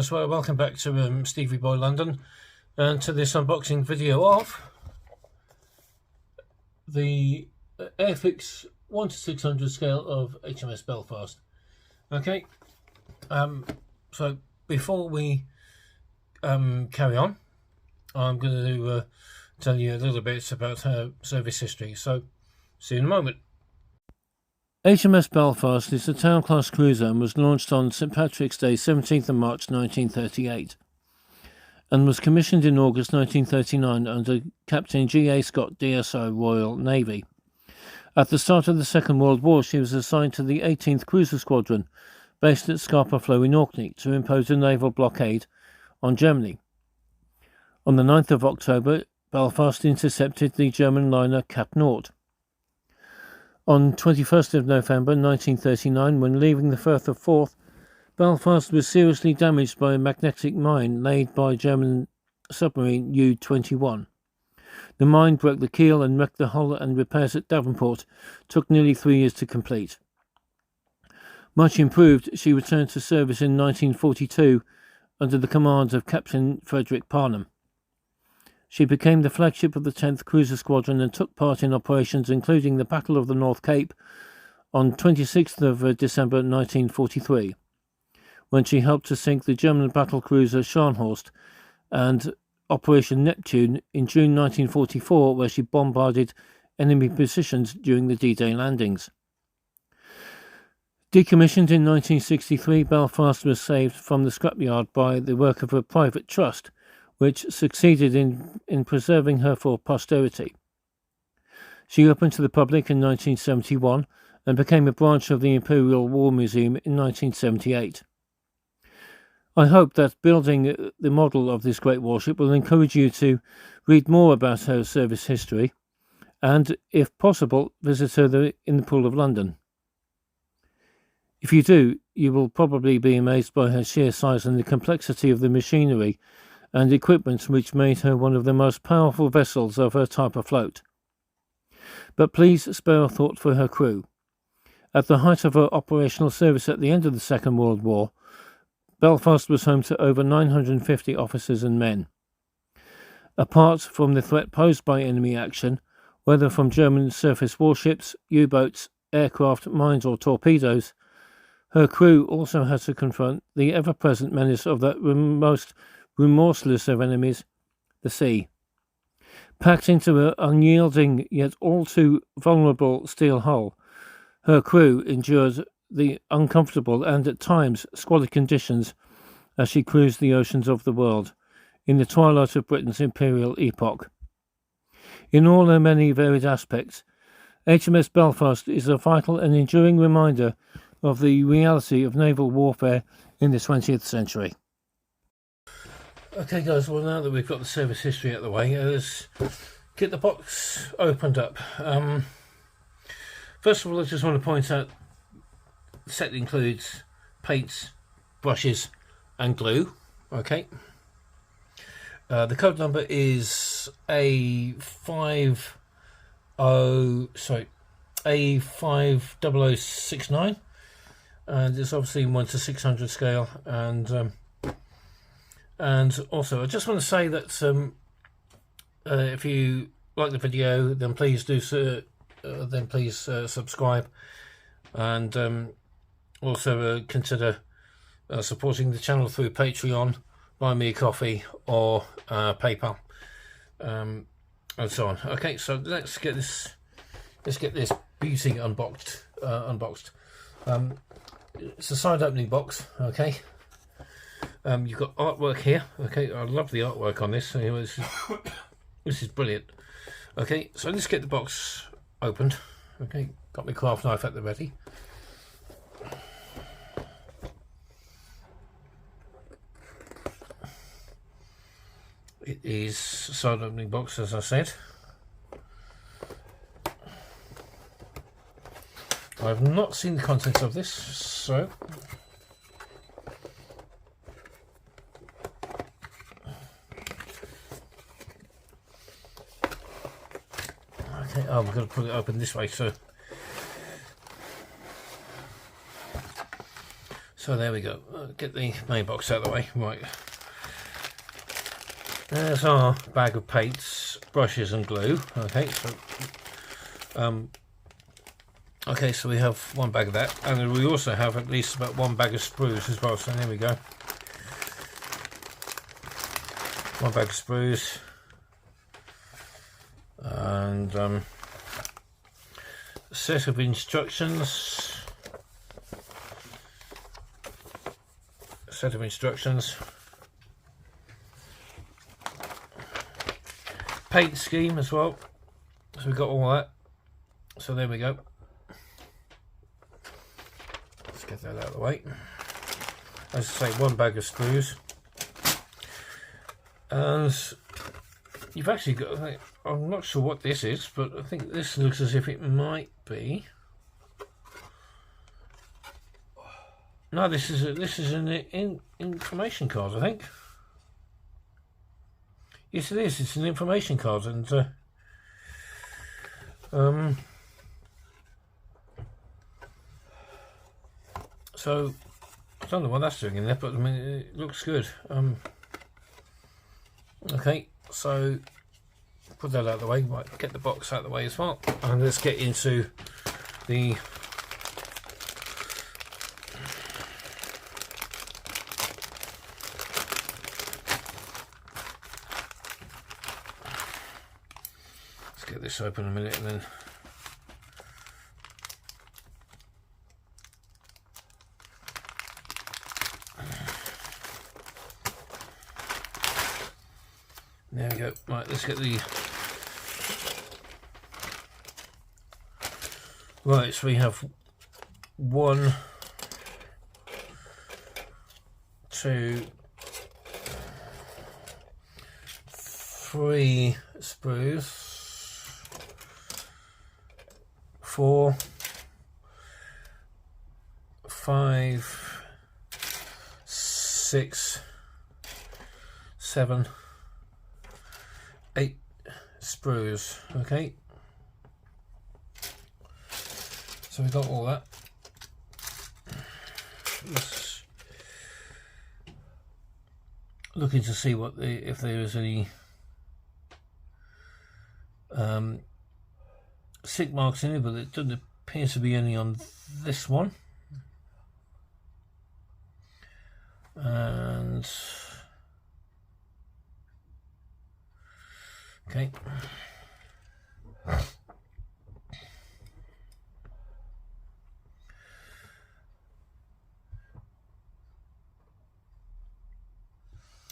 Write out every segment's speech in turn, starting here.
guys, well, welcome back to Stevie Boy London and to this unboxing video of the Airfix 1:600 scale of HMS Belfast. Okay, so before we carry on, I'm going to tell you a little bit about her service history, so see you in a moment. HMS Belfast is a town-class cruiser and was launched on St Patrick's Day, 17th of March 1938, and was commissioned in August 1939 under Captain G.A. Scott, DSO, Royal Navy. At the start of the Second World War, she was assigned to the 18th Cruiser Squadron, based at Scapa Flow in Orkney, to impose a naval blockade on Germany. On the 9th of October, Belfast intercepted the German liner Cap Nord. On 21st of November 1939, when leaving the Firth of Forth, Belfast was seriously damaged by a magnetic mine laid by German submarine U-21. The mine broke the keel and wrecked the hull, and repairs at Devonport took nearly 3 years to complete. Much improved, she returned to service in 1942 under the command of Captain Frederick Parnham. She became the flagship of the 10th Cruiser Squadron and took part in operations including the Battle of the North Cape on 26th of December 1943, when she helped to sink the German battlecruiser Scharnhorst, and Operation Neptune in June 1944, where she bombarded enemy positions during the D-Day landings. Decommissioned in 1963, Belfast was saved from the scrapyard by the work of a private trust, which succeeded in preserving her for posterity. She opened to the public in 1971 and became a branch of the Imperial War Museum in 1978. I hope that building the model of this great warship will encourage you to read more about her service history and, if possible, visit her in the Pool of London. If you do, you will probably be amazed by her sheer size and the complexity of the machinery and equipment which made her one of the most powerful vessels of her type afloat. But please spare a thought for her crew. At the height of her operational service at the end of the Second World War, Belfast was home to over 950 officers and men. Apart from the threat posed by enemy action, whether from German surface warships, U-boats, aircraft, mines or torpedoes, her crew also had to confront the ever-present menace of that most remorseless of enemies, the sea. Packed into her unyielding yet all too vulnerable steel hull, her crew endured the uncomfortable and at times squalid conditions as she cruised the oceans of the world in the twilight of Britain's imperial epoch. In all her many varied aspects, HMS Belfast is a vital and enduring reminder of the reality of naval warfare in the 20th century. Okay guys, well now that we've got the service history out of the way, let's get the box opened up. First of all, I just want to point out the set includes paints, brushes and glue. Okay. The code number is A5069, and it's obviously 1:600 scale, and also I just want to say that if you like the video, then please do subscribe, and also consider supporting the channel through Patreon, Buy Me a Coffee or PayPal, and so on. Okay, so let's get this beauty unboxed. It's a side opening box. Okay, you've got artwork here. Okay, I love the artwork on this. Anyway, this is brilliant. Okay, so let's get the box opened. Okay, got my craft knife at the ready. It is a side opening box, as I said. I've not seen the contents of this, so okay, oh, we've got to put it open this way, so So there we go. Get the main box out of the way. Right. There's our bag of paints, brushes and glue. Okay, so we have one bag of that, and we also have at least about one bag of sprues as well. So there we go. One bag of sprues, and a set of instructions. Paint scheme as well. So we've got all that. So there we go. Let's get that out of the way. As I say, one bag of screws. And you've actually got, I'm not sure what this is, but I think this looks as if it might be. No, this is an information card, I think. Yes, it is. It's an information card, and so I don't know what that's doing in there, but I mean it looks good. Okay, so put that out of the way. Right, get the box out of the way as well, and let's get into the get this open a minute, and then there we go. Right, let's get the right. So we have 1, 2, 3 sprues. 4, 5, 6, 7, 8 sprues. Okay, so we've got all that. Let's looking to see what if there is any sick marks in it, but it doesn't appear to be any on this one. And okay,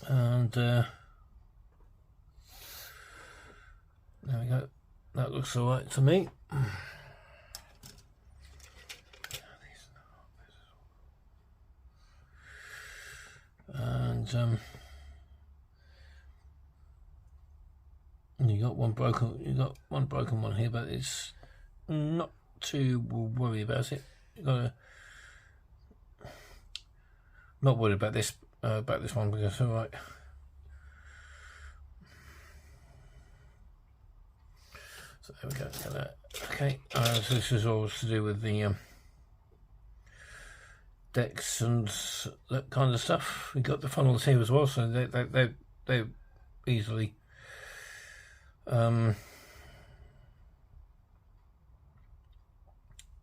and there we go. That looks all right to me. And you got one broken. You got one broken one here, but it's not too worry about it. You gotta not worried about this one because all right. So there we go. Look at that. Okay, so this is all to do with the decks and that kind of stuff. We got the funnels here as well, so they easily they're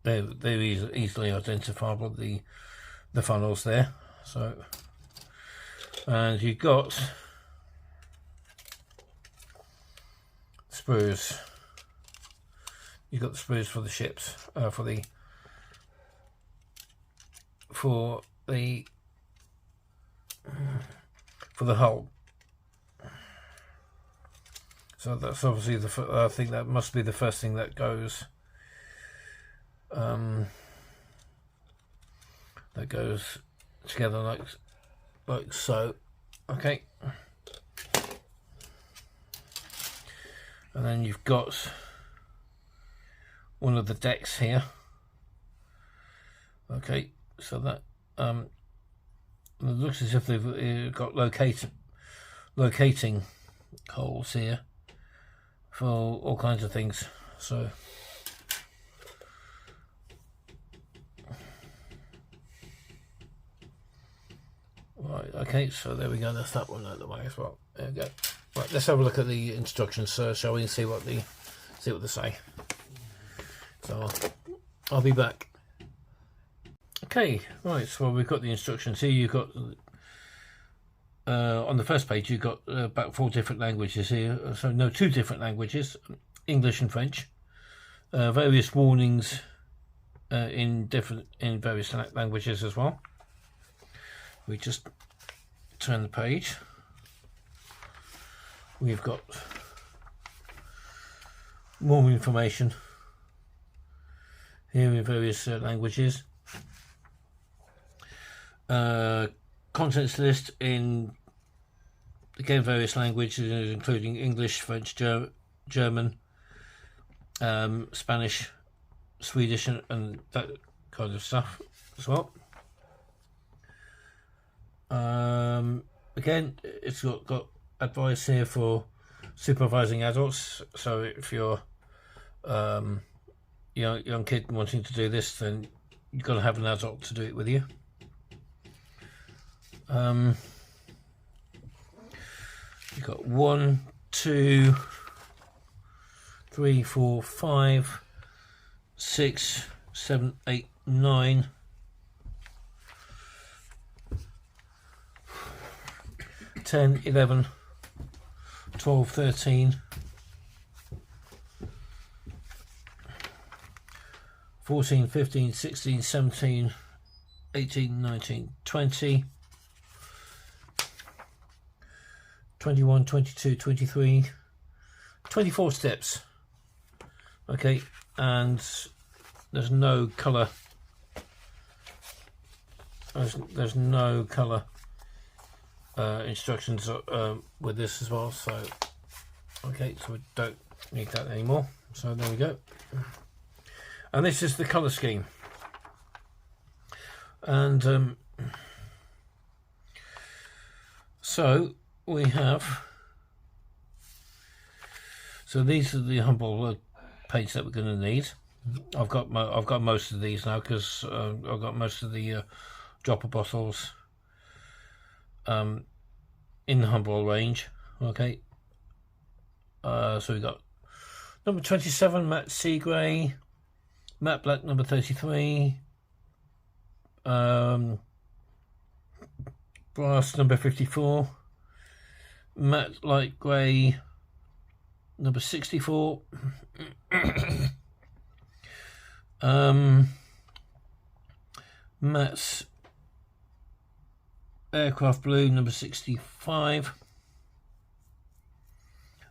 easily identifiable, the funnels there. So, and you've got sprues. You've got the sprues for the ships, for the hull. So that's obviously I think that must be the first thing that goes. That goes together like so. Okay. And then you've got one of the decks here. Okay, so that it looks as if they've got locating holes here for all kinds of things. So Right, okay, so there we go, that's that one out of the way as well. There we go. Right, let's have a look at the instructions, shall we, and see what they say. So I'll be back. Okay, right, so we've got the instructions here. You've got on the first page you've got about 4 different languages here. So no, 2 different languages, English and French. Various warnings in various languages as well. We just turn the page. We've got more information here in various languages. Contents list in, again, various languages, including English, French, German, Spanish, Swedish, and that kind of stuff as well. Again, it's got advice here for supervising adults. So if you're young kid wanting to do this, then you've got to have an adult to do it with you. You've got 1, 2, 3, 4, 5, 6, 7, 8, 9, 10, 11, 12, 13, 14, 15, 16, 17, 18, 19, 20, 21, 22, 23, 24 steps. Okay, and there's no colour. There's no colour instructions with this as well. So okay, so we don't need that anymore. So there we go. And this is the colour scheme. And so we have. So these are the humble paints that we're going to need. I've got most of these now because I've got most of the dropper bottles in the humble range. Okay. So we've got number 27 matte sea grey, matte black number 33, brass number 54, matte light grey number 64, matte aircraft blue number 65.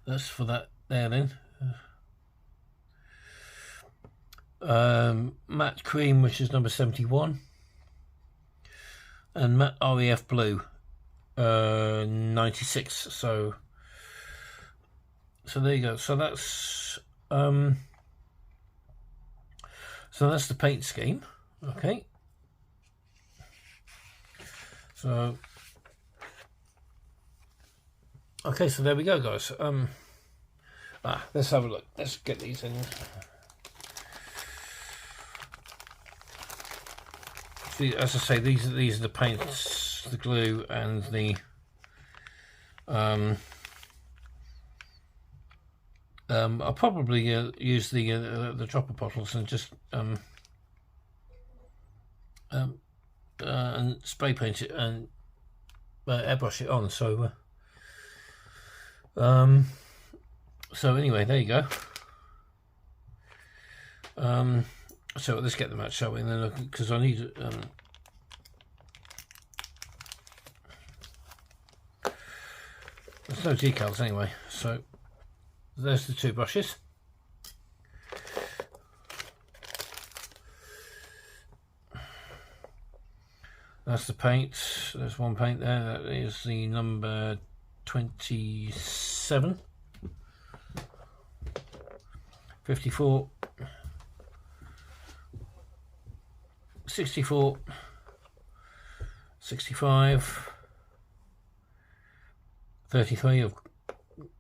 That's for that there then. Matte cream, which is number 71, and matte RAF blue 96. So there you go. So that's the paint scheme. Okay, so there we go, guys. Let's have a look. Let's get these in. See, as I say, these are the paints, the glue, and the I'll probably use the dropper bottles and just and spray paint it and airbrush it on. So anyway, there you go. So let's get them out, shall we? And then because I need there's no decals anyway. So there's the 2 brushes. That's the paint. There's one paint there. That is the number 27, 54, 64, 65, 33.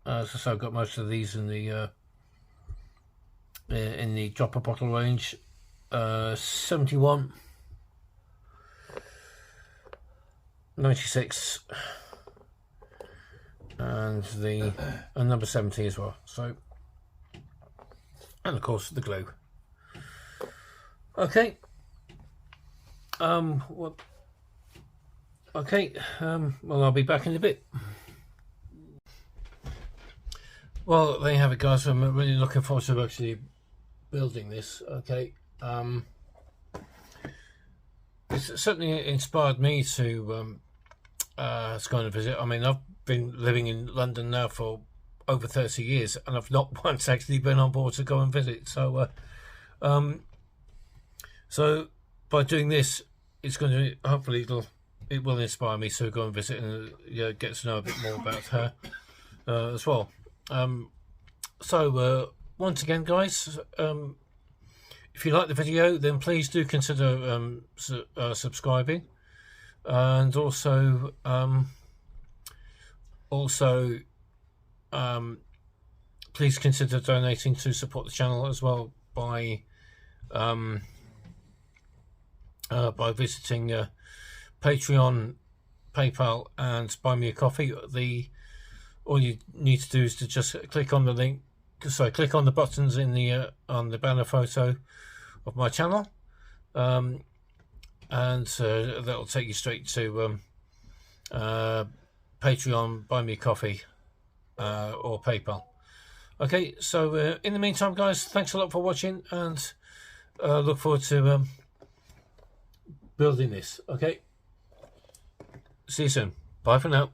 So I've got most of these in the dropper bottle range. 71, 96 and the number 70 as well. So, and of course the glue. Okay. Well, I'll be back in a bit. Well, there you have it, guys. I'm really looking forward to actually building this. Okay. It's certainly inspired me to go on a visit. I mean, I've been living in London now for over 30 years, and I've not once actually been on board to go and visit. So, so by doing this, it's going to hopefully it will inspire me to go and visit and get to know a bit more about her as well. So once again, guys, if you like the video, then please do consider subscribing, and also please consider donating to support the channel as well by visiting Patreon, PayPal, and Buy Me a Coffee. All you need to do is to just click on the link. So click on the buttons in the on the banner photo of my channel, and that'll take you straight to Patreon, Buy Me a Coffee, or PayPal. Okay, so in the meantime, guys, thanks a lot for watching, and look forward to building this. Okay, see you soon. Bye for now.